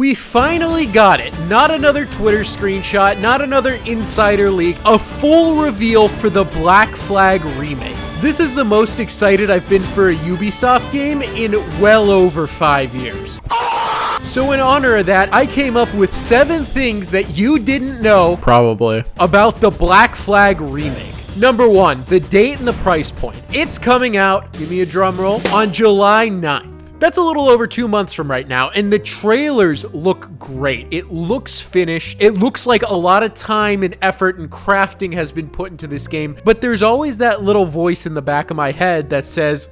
We finally got it. Not another Twitter screenshot, not another insider leak, a full reveal for the Black Flag Remake. This is the most excited I've been for a Ubisoft game in well over 5 years. So in honor of that, I came up with 7 things that you didn't know, probably, about the Black Flag Remake. Number 1, the date and the price point. It's coming out, give me a drum roll, on July 9th. That's a little over 2 months from right now, and the trailers look great. It looks finished. It looks like a lot of time and effort and crafting has been put into this game, but there's always that little voice in the back of my head that says,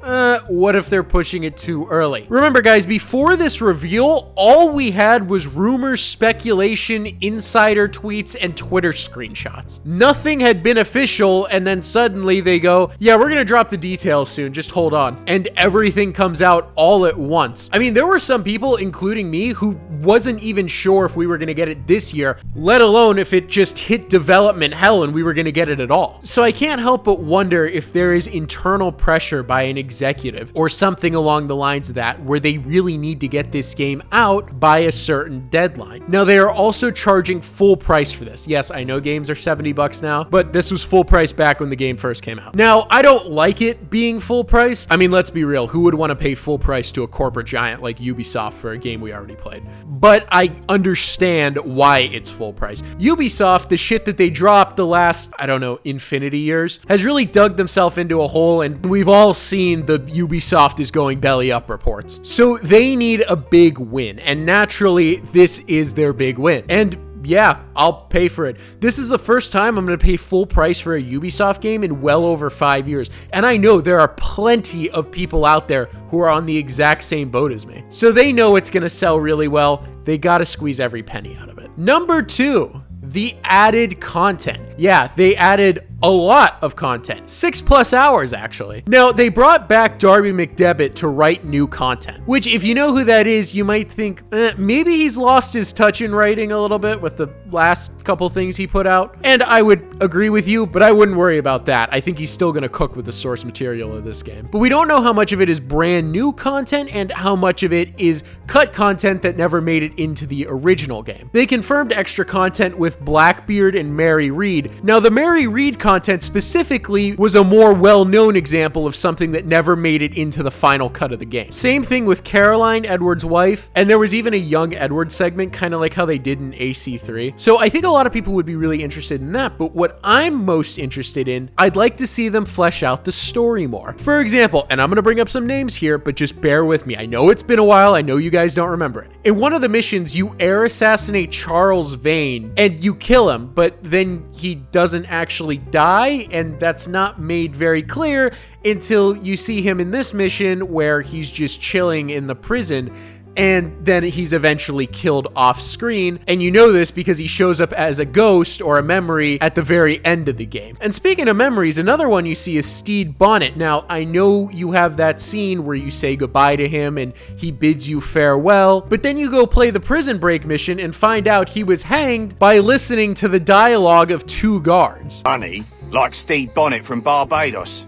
what if they're pushing it too early? Remember, guys, before this reveal, all we had was rumors, speculation, insider tweets, and Twitter screenshots. Nothing had been official, and then suddenly they go, yeah, we're gonna drop the details soon, just hold on. And everything comes out all at once. I mean, there were some people, including me, who wasn't even sure if we were going to get it this year, let alone if it just hit development hell and we were going to get it at all. So I can't help but wonder if there is internal pressure by an executive or something along the lines of that, where they really need to get this game out by a certain deadline. Now, they are also charging full price for this. Yes, I know games are $70 now, but this was full price back when the game first came out. Now, I don't like it being full price. I mean, let's be real. Who would want to pay full price to a corporate giant like Ubisoft for a game we already played? But I understand why it's full price. Ubisoft, the shit that they dropped the last, I don't know, infinity years, has really dug themselves into a hole, and we've all seen the Ubisoft is going belly up reports. So they need a big win, and naturally, this is their big win. And yeah, I'll pay for it. This is the first time I'm going to pay full price for a Ubisoft game in well over 5 years. And I know there are plenty of people out there who are on the exact same boat as me. So they know it's going to sell really well. They got to squeeze every penny out of it. Number 2, the added content. Yeah, they added a lot of content. 6+ hours, actually. Now, they brought back Darby McDevitt to write new content, which, if you know who that is, you might think, maybe he's lost his touch in writing a little bit with the last couple things he put out. And I would agree with you, but I wouldn't worry about that. I think he's still going to cook with the source material of this game. But we don't know how much of it is brand new content and how much of it is cut content that never made it into the original game. They confirmed extra content with Blackbeard and Mary Reed. Now, the Mary Reed content specifically was a more well-known example of something that never made it into the final cut of the game. Same thing with Caroline, Edward's wife, and there was even a young Edward segment, kind of like how they did in AC3. So I think a lot of people would be really interested in that, but what I'm most interested in, I'd like to see them flesh out the story more. For example, and I'm going to bring up some names here, but just bear with me. I know it's been a while. I know you guys don't remember it. In one of the missions, you air assassinate Charles Vane, and you kill him, but then he doesn't actually die, and that's not made very clear until you see him in this mission where he's just chilling in the prison, and then he's eventually killed off screen. And you know this because he shows up as a ghost or a memory at the very end of the game. And speaking of memories, another one you see is Steed Bonnet. Now, I know you have that scene where you say goodbye to him and he bids you farewell, but then you go play the prison break mission and find out he was hanged by listening to the dialogue of 2 guards. Funny, like Steed Bonnet from Barbados.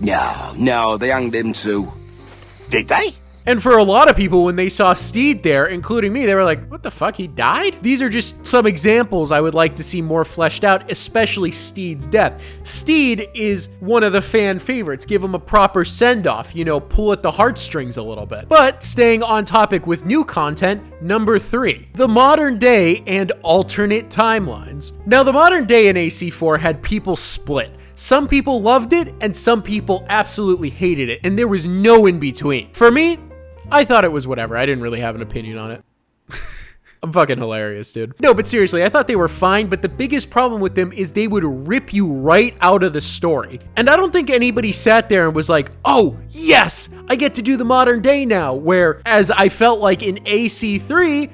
No, they hanged him too. Did they? And for a lot of people, when they saw Steed there, including me, they were like, what the fuck, he died? These are just some examples I would like to see more fleshed out, especially Steed's death. Steed is one of the fan favorites. Give him a proper send-off, you know, pull at the heartstrings a little bit. But staying on topic with new content, number 3, the modern day and alternate timelines. Now, the modern day in AC4 had people split. Some people loved it, and some people absolutely hated it, and there was no in between. For me, I thought it was whatever. I didn't really have an opinion on it. I'm fucking hilarious, dude. No, but seriously, I thought they were fine, but the biggest problem with them is they would rip you right out of the story. And I don't think anybody sat there and was like, oh, yes, I get to do the modern day now, whereas I felt like in AC3,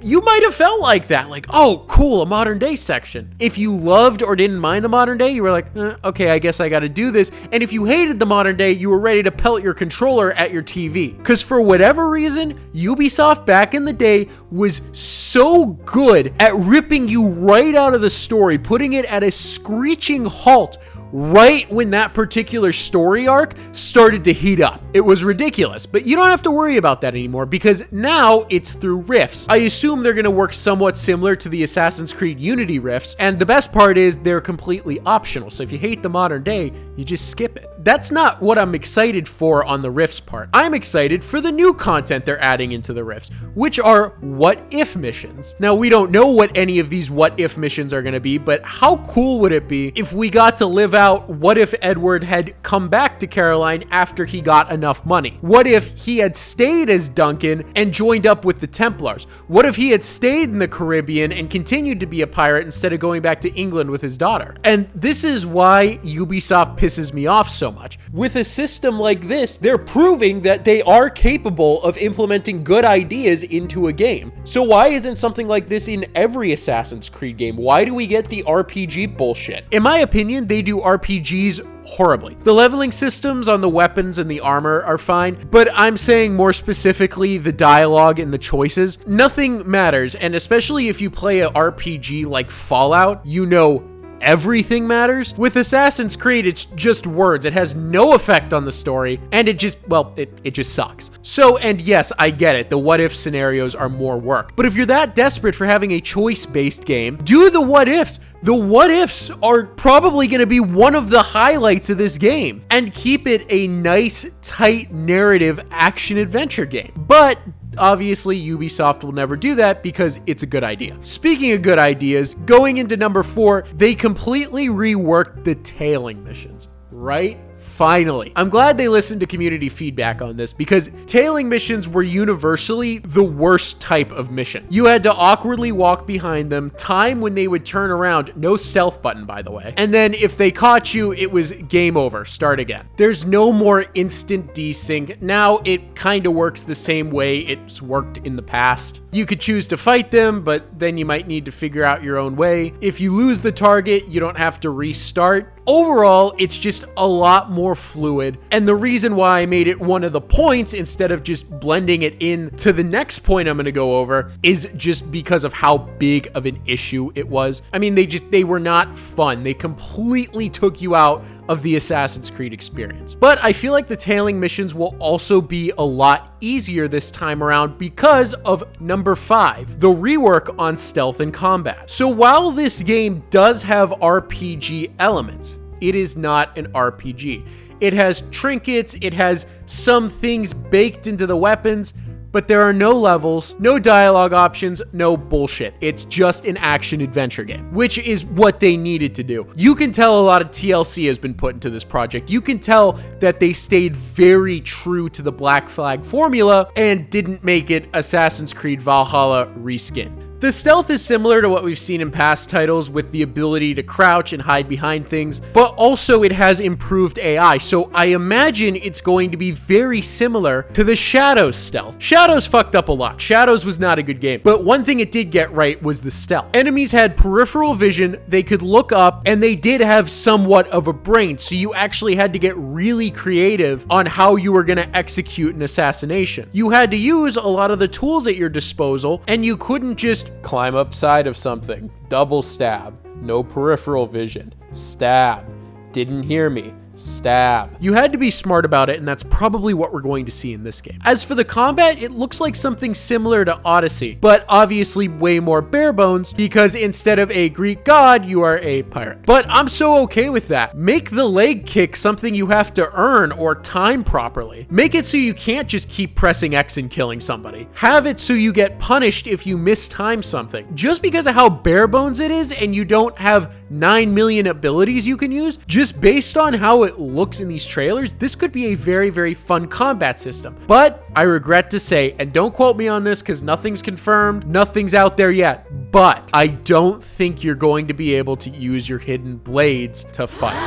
you might have felt like that, like, oh, cool, a modern day section. If you loved or didn't mind the modern day, you were like, okay, I guess I gotta do this. And if you hated the modern day, you were ready to pelt your controller at your TV. Because for whatever reason, Ubisoft back in the day was so good at ripping you right out of the story, putting it at a screeching halt right when that particular story arc started to heat up. It was ridiculous, but you don't have to worry about that anymore because now it's through rifts. I assume they're going to work somewhat similar to the Assassin's Creed Unity rifts, and the best part is they're completely optional, so if you hate the modern day, you just skip it. That's not what I'm excited for on the rifts part. I'm excited for the new content they're adding into the rifts, which are what-if missions. Now, we don't know what any of these what-if missions are going to be, but how cool would it be if we got to live out what if Edward had come back to Caroline after he got enough money? What if he had stayed as Duncan and joined up with the Templars? What if he had stayed in the Caribbean and continued to be a pirate instead of going back to England with his daughter? And this is why Ubisoft pisses me off so much. With a system like this, they're proving that they are capable of implementing good ideas into a game. So why isn't something like this in every Assassin's Creed game? Why do we get the RPG bullshit? In my opinion, they do RPGs horribly. The leveling systems on the weapons and the armor are fine, but I'm saying more specifically the dialogue and the choices. Nothing matters, and especially if you play a RPG like Fallout, you know everything matters. With Assassin's Creed, it's just words. It has no effect on the story, and it just sucks. So, and yes, I get it. The what-if scenarios are more work. But if you're that desperate for having a choice-based game, do the what-ifs. The what-ifs are probably going to be one of the highlights of this game, and keep it a nice, tight narrative action-adventure game. But obviously, Ubisoft will never do that because it's a good idea. Speaking of good ideas, going into number 4, they completely reworked the tailing missions, right? Finally. I'm glad they listened to community feedback on this because tailing missions were universally the worst type of mission. You had to awkwardly walk behind them, time when they would turn around, no stealth button by the way, and then if they caught you, it was game over, start again. There's no more instant desync. Now it kind of works the same way it's worked in the past. You could choose to fight them, but then you might need to figure out your own way. If you lose the target, you don't have to restart. Overall, it's just a lot more fluid, and the reason why I made it one of the points instead of just blending it in to the next point I'm going to go over is just because of how big of an issue it was. I mean, they were not fun. They completely took you out of the Assassin's Creed experience. But I feel like the tailing missions will also be a lot easier this time around because of number 5, the rework on stealth and combat. So while this game does have RPG elements, it is not an RPG. It has trinkets, it has some things baked into the weapons, but there are no levels, no dialogue options, no bullshit. It's just an action-adventure game, which is what they needed to do. You can tell a lot of TLC has been put into this project. You can tell that they stayed very true to the Black Flag formula and didn't make it Assassin's Creed Valhalla reskin. The stealth is similar to what we've seen in past titles with the ability to crouch and hide behind things, but also it has improved AI, so I imagine it's going to be very similar to the Shadows stealth. Shadows fucked up a lot. Shadows was not a good game, but one thing it did get right was the stealth. Enemies had peripheral vision, they could look up, and they did have somewhat of a brain, so you actually had to get really creative on how you were going to execute an assassination. You had to use a lot of the tools at your disposal, and you couldn't just climb up side of something, double stab, no peripheral vision, stab, didn't hear me, stab. You had to be smart about it, and that's probably what we're going to see in this game. As for the combat, it looks like something similar to Odyssey, but obviously way more bare bones because instead of a Greek god, you are a pirate. But I'm so okay with that. Make the leg kick something you have to earn or time properly. Make it so you can't just keep pressing X and killing somebody. Have it so you get punished if you mistime something. Just because of how bare bones it is and you don't have 9 million abilities you can use, just based on how it looks in these trailers, this could be a very, very fun combat system. But I regret to say, and don't quote me on this because nothing's confirmed, nothing's out there yet, but I don't think you're going to be able to use your hidden blades to fight.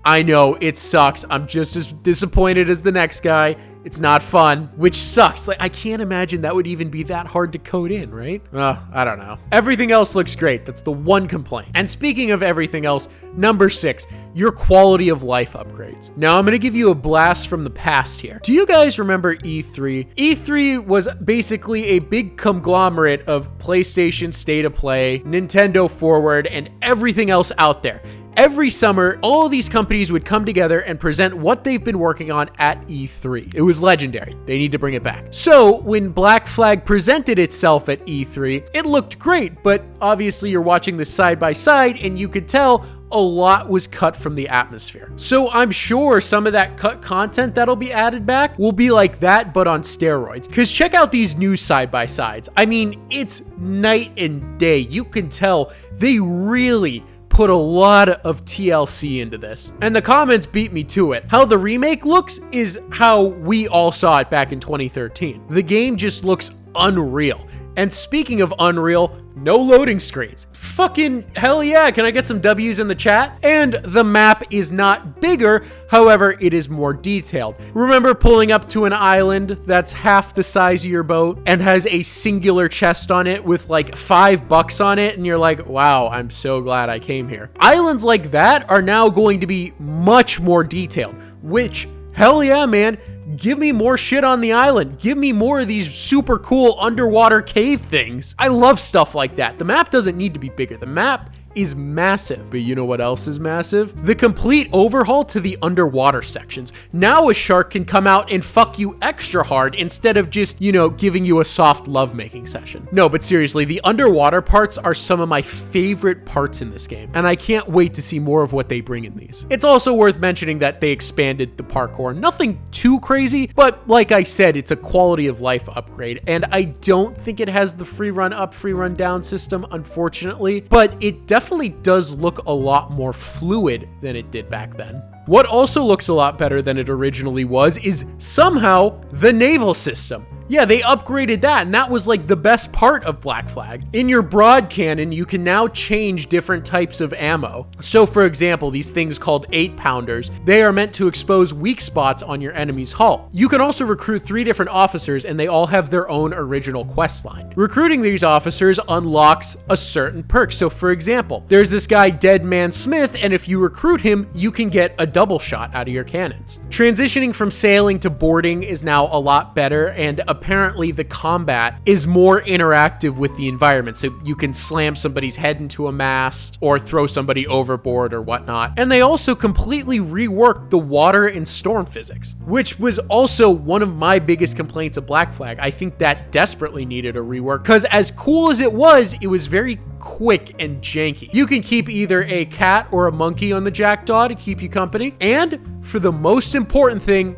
I know, it sucks. I'm just as disappointed as the next guy. It's not fun, which sucks. Like, I can't imagine that would even be that hard to code in, right? I don't know. Everything else looks great. That's the one complaint. And speaking of everything else, number 6, your quality of life upgrades. Now, I'm going to give you a blast from the past here. Do you guys remember E3? E3 was basically a big conglomerate of PlayStation State of Play, Nintendo Forward, and everything else out there. every summer, all of these companies would come together and present what they've been working on at E3. It was legendary. They need to bring it back. So when Black Flag presented itself at E3, it looked great, but obviously you're watching this side by side and you could tell a lot was cut from the atmosphere. So I'm sure some of that cut content that'll be added back will be like that, but on steroids. Because check out these new side-by-sides. I mean, it's night and day. You can tell they really put a lot of TLC into this. And the comments beat me to it. How the remake looks is how we all saw it back in 2013. The game just looks unreal. And speaking of unreal, no loading screens. Fucking hell yeah, can I get some W's in the chat? And the map is not bigger, however, it is more detailed. Remember pulling up to an island that's half the size of your boat and has a singular chest on it with like $5 on it, and you're like, wow, I'm so glad I came here. Islands like that are now going to be much more detailed, which, hell yeah, man. Give me more shit on the island. Give me more of these super cool underwater cave things. I love stuff like that. The map doesn't need to be bigger. The map is massive. But you know what else is massive? The complete overhaul to the underwater sections. Now a shark can come out and fuck you extra hard instead of just, you know, giving you a soft lovemaking session. No, but seriously, the underwater parts are some of my favorite parts in this game, and I can't wait to see more of what they bring in these. It's also worth mentioning that they expanded the parkour. Nothing too crazy, but like I said, it's a quality of life upgrade, and I don't think it has the free run up, free run down system, unfortunately, but it definitely does look a lot more fluid than it did back then. What also looks a lot better than it originally was is somehow the naval system. Yeah, they upgraded that, and that was like the best part of Black Flag. In your broad cannon, you can now change different types of ammo. So for example, these things called 8-pounders, they are meant to expose weak spots on your enemy's hull. You can also recruit 3 different officers, and they all have their own original quest line. Recruiting these officers unlocks a certain perk. So for example, there's this guy, Dead Man Smith, and if you recruit him, you can get a double shot out of your cannons. Transitioning from sailing to boarding is now a lot better, and apparently the combat is more interactive with the environment, so you can slam somebody's head into a mast or throw somebody overboard or whatnot. And they also completely reworked the water and storm physics, which was also one of my biggest complaints of Black Flag. I think that desperately needed a rework, because as cool as it was very quick and janky. You can keep either a cat or a monkey on the jackdaw to keep you company, and for the most important thing,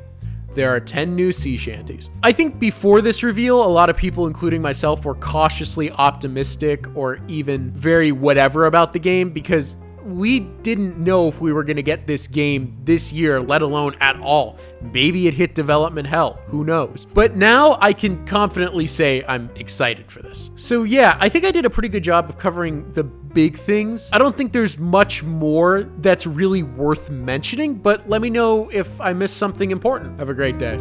there are 10 new sea shanties. I think before this reveal, a lot of people, including myself, were cautiously optimistic or even very whatever about the game, because we didn't know if we were going to get this game this year, let alone at all. Maybe it hit development hell, who knows? But now I can confidently say I'm excited for this. So yeah, I think I did a pretty good job of covering the big things. I don't think there's much more that's really worth mentioning, but let me know if I missed something important. Have a great day.